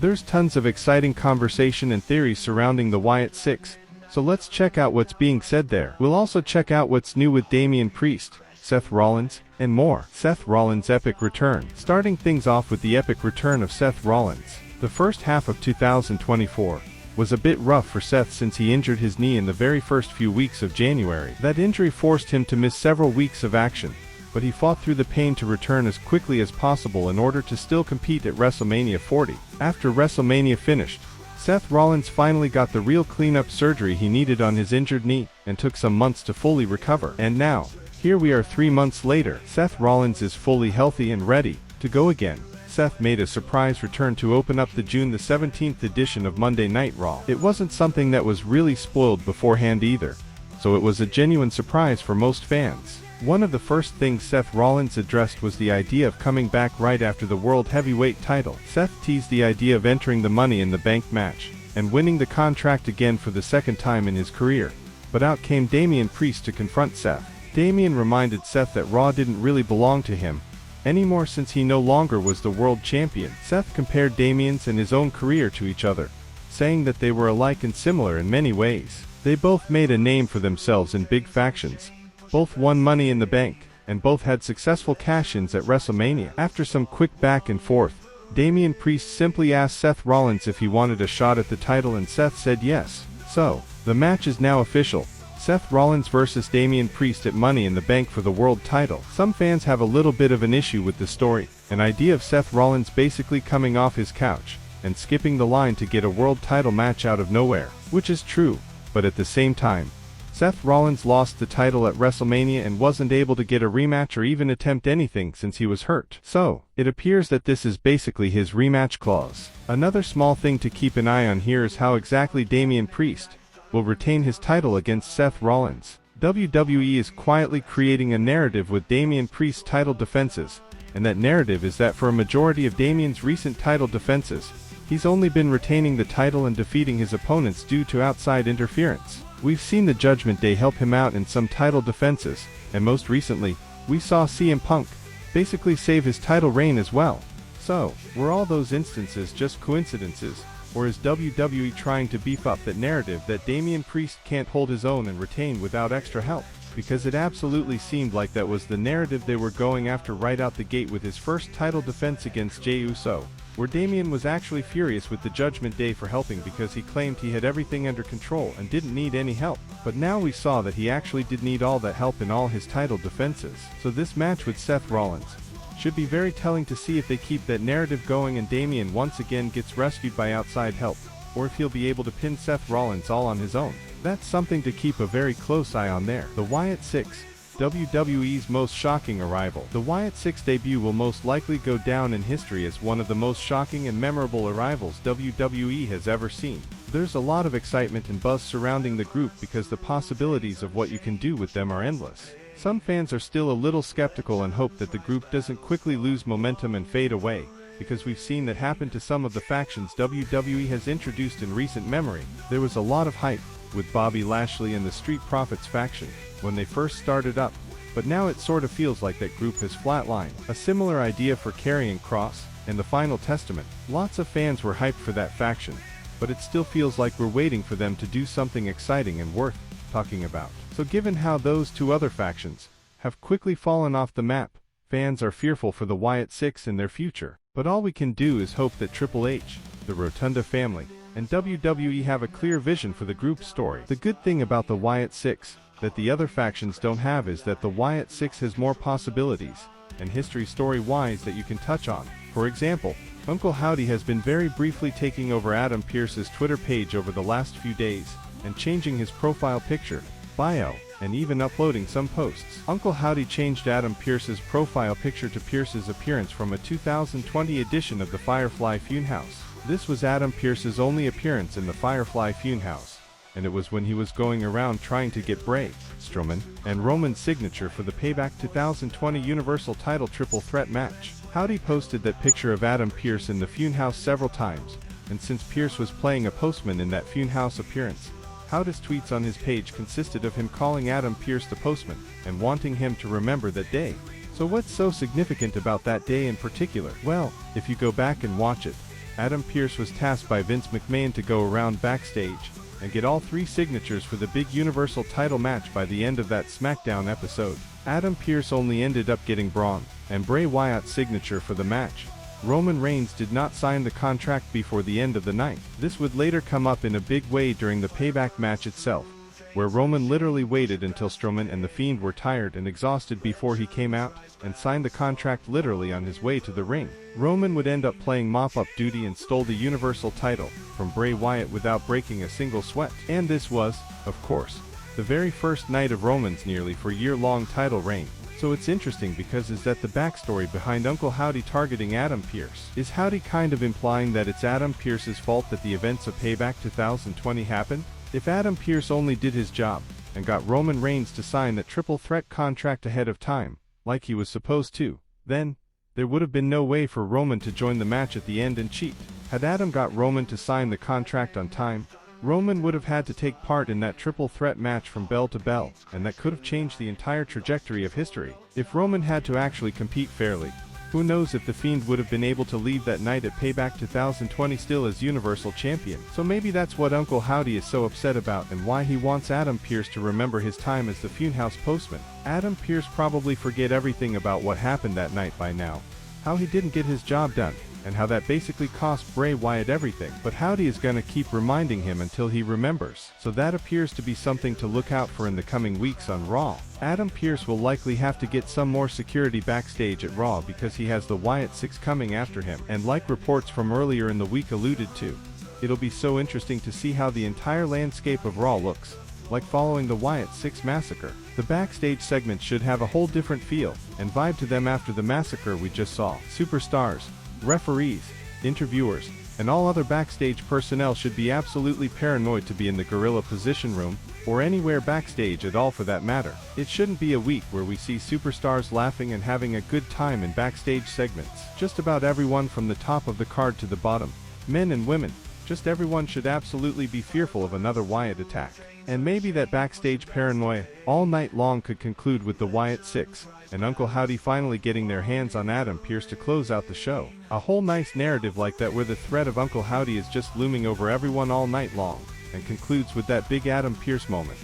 There's tons of exciting conversation and theories surrounding the Wyatt Sicks, so let's check out what's being said there. We'll also check out what's new with Damian Priest, Seth Rollins, and more. Seth Rollins' epic return. Starting things off with the epic return of Seth Rollins. The first half of 2024 was a bit rough for Seth since he injured his knee in the very first few weeks of January. That injury forced him to miss several weeks of action, but he fought through the pain to return as quickly as possible in order to still compete at WrestleMania 40. After WrestleMania finished, Seth Rollins finally got the real cleanup surgery he needed on his injured knee, and took some months to fully recover. And now, here we are 3 months later. Seth Rollins is fully healthy and ready to go again. Seth made a surprise return to open up the June 17th edition of Monday Night Raw. It wasn't something that was really spoiled beforehand either, so it was a genuine surprise for most fans. One of the first things Seth Rollins addressed was the idea of coming back right after the World Heavyweight title. Seth teased the idea of entering the Money in the Bank match, and winning the contract again for the second time in his career. But out came Damian Priest to confront Seth. Damian reminded Seth that Raw didn't really belong to him anymore since he no longer was the world champion. Seth compared Damian's and his own career to each other, saying that they were alike and similar in many ways. They both made a name for themselves in big factions, both won Money in the Bank, and both had successful cash-ins at WrestleMania. After some quick back and forth, Damian Priest simply asked Seth Rollins if he wanted a shot at the title, and Seth said yes. So, the match is now official. Seth Rollins versus Damian Priest at Money in the Bank for the world title. Some fans have a little bit of an issue with the story, an idea of Seth Rollins basically coming off his couch and skipping the line to get a world title match out of nowhere, which is true, but at the same time, Seth Rollins lost the title at WrestleMania and wasn't able to get a rematch or even attempt anything since he was hurt. So, it appears that this is basically his rematch clause. Another small thing to keep an eye on here is how exactly Damian Priest will retain his title against Seth Rollins. WWE is quietly creating a narrative with Damian Priest's title defenses, and that narrative is that for a majority of Damian's recent title defenses, he's only been retaining the title and defeating his opponents due to outside interference. We've seen the Judgment Day help him out in some title defenses, and most recently, we saw CM Punk basically save his title reign as well. So, were all those instances just coincidences, or is WWE trying to beef up that narrative that Damian Priest can't hold his own and retain without extra help? Because it absolutely seemed like that was the narrative they were going after right out the gate with his first title defense against Jey Uso, where Damian was actually furious with the Judgment Day for helping because he claimed he had everything under control and didn't need any help. But now we saw that he actually did need all that help in all his title defenses. So this match with Seth Rollins should be very telling to see if they keep that narrative going and Damian once again gets rescued by outside help, or if he'll be able to pin Seth Rollins all on his own. That's something to keep a very close eye on there. The Wyatt Sicks, WWE's most shocking arrival. The Wyatt Sicks debut will most likely go down in history as one of the most shocking and memorable arrivals WWE has ever seen. There's a lot of excitement and buzz surrounding the group because the possibilities of what you can do with them are endless. Some fans are still a little skeptical and hope that the group doesn't quickly lose momentum and fade away, because we've seen that happen to some of the factions WWE has introduced in recent memory. There was a lot of hype with Bobby Lashley and the Street Profits faction when they first started up, but now it sort of feels like that group has flatlined. A similar idea for Karrion Kross and the Final Testament. Lots of fans were hyped for that faction, but it still feels like we're waiting for them to do something exciting and worth talking about. So given how those two other factions have quickly fallen off the map, fans are fearful for the Wyatt Sicks and their future. But all we can do is hope that Triple H, the Rotunda family, and WWE have a clear vision for the group's story. The good thing about the Wyatt Sicks that the other factions don't have is that the Wyatt Sicks has more possibilities and history story-wise that you can touch on. For example, Uncle Howdy has been very briefly taking over Adam Pearce's Twitter page over the last few days and changing his profile picture, bio, and even uploading some posts. Uncle Howdy changed Adam Pearce's profile picture to Pearce's appearance from a 2020 edition of the Firefly Funhouse. This was Adam Pearce's only appearance in the Firefly Funhouse, and it was when he was going around trying to get Bray, Strowman, and Roman's signature for the Payback 2020 Universal Title Triple Threat match. Howdy posted that picture of Adam Pearce in the Funhouse several times, and since Pearce was playing a postman in that Funhouse appearance, Howdy's tweets on his page consisted of him calling Adam Pearce the postman, and wanting him to remember that day. So what's so significant about that day in particular? Well, if you go back and watch it, Adam Pearce was tasked by Vince McMahon to go around backstage and get all 3 signatures for the big Universal title match by the end of that SmackDown episode. Adam Pearce only ended up getting Braun and Bray Wyatt's signature for the match. Roman Reigns did not sign the contract before the end of the night. This would later come up in a big way during the Payback match itself, where Roman literally waited until Strowman and The Fiend were tired and exhausted before he came out and signed the contract literally on his way to the ring. Roman would end up playing mop-up duty and stole the Universal title from Bray Wyatt without breaking a single sweat. And this was, of course, the very first night of Roman's nearly 4-year-long title reign. So it's interesting because is that the backstory behind Uncle Howdy targeting Adam Pearce? Is Howdy kind of implying that it's Adam Pearce's fault that the events of Payback 2020 happened? If Adam Pearce only did his job and got Roman Reigns to sign that triple threat contract ahead of time, like he was supposed to, then there would have been no way for Roman to join the match at the end and cheat. Had Adam got Roman to sign the contract on time, Roman would have had to take part in that triple threat match from bell to bell, and that could have changed the entire trajectory of history. If Roman had to actually compete fairly, who knows if The Fiend would have been able to leave that night at Payback 2020 still as Universal Champion. So maybe that's what Uncle Howdy is so upset about and why he wants Adam Pearce to remember his time as the Funhouse postman. Adam Pearce probably forget everything about what happened that night by now, how he didn't get his job done, and how that basically cost Bray Wyatt everything. But Howdy is gonna keep reminding him until he remembers. So that appears to be something to look out for in the coming weeks on Raw. Adam Pearce will likely have to get some more security backstage at Raw because he has the Wyatt Sicks coming after him, and like reports from earlier in the week alluded to, it'll be so interesting to see how the entire landscape of Raw looks like following the Wyatt Sicks massacre. The backstage segments should have a whole different feel and vibe to them after the massacre we just saw. Superstars, referees, interviewers, and all other backstage personnel should be absolutely paranoid to be in the gorilla position room, or anywhere backstage at all for that matter. It shouldn't be a week where we see superstars laughing and having a good time in backstage segments. Just about everyone from the top of the card to the bottom, men and women, just everyone should absolutely be fearful of another Wyatt attack. And maybe that backstage paranoia all night long could conclude with the Wyatt Sicks and Uncle Howdy finally getting their hands on Adam Pearce to close out the show. A whole nice narrative like that where the threat of Uncle Howdy is just looming over everyone all night long and concludes with that big Adam Pearce moment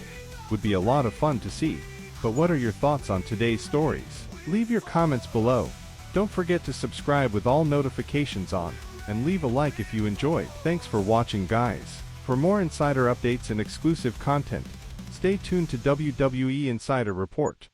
would be a lot of fun to see. But what are your thoughts on today's stories? Leave your comments below. Don't forget to subscribe with all notifications on, and leave a like if you enjoyed. Thanks for watching, guys. For more insider updates and exclusive content, stay tuned to WWE Insider Report.